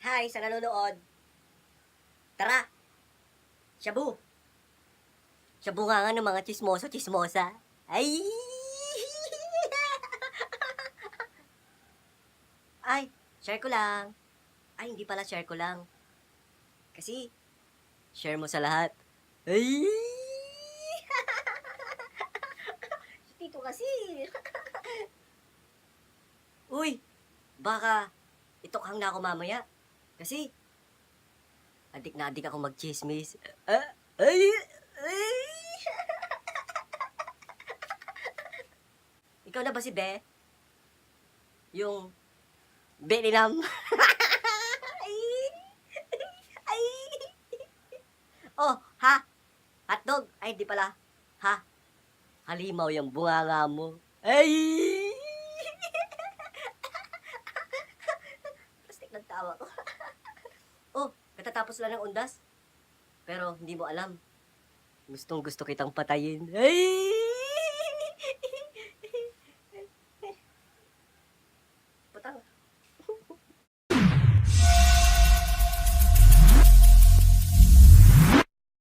Hi sa nanonood. Tara, shabu. Shabu nga ng mga chismoso, chismosa. Ay! Ay, share ko lang. Ay, hindi pala share ko lang. Kasi, share mo sa lahat. Ay! Dito kasi. Uy, baka itokhang na ako mamaya. Kasi, adik na adik ako mag-chismis. Ay! Ay! Ikaw na ba si Be? Yung Be ni Nam? Ay! Ay! Oh, ha? Hotdog? Ay, di pala. Ha? Halimaw yung bunganga mo. Ay! Plastic ng tawa ko. Oh, katatapos lang ng undas. Pero hindi mo alam. Gustong gusto kitang patayin. Ay!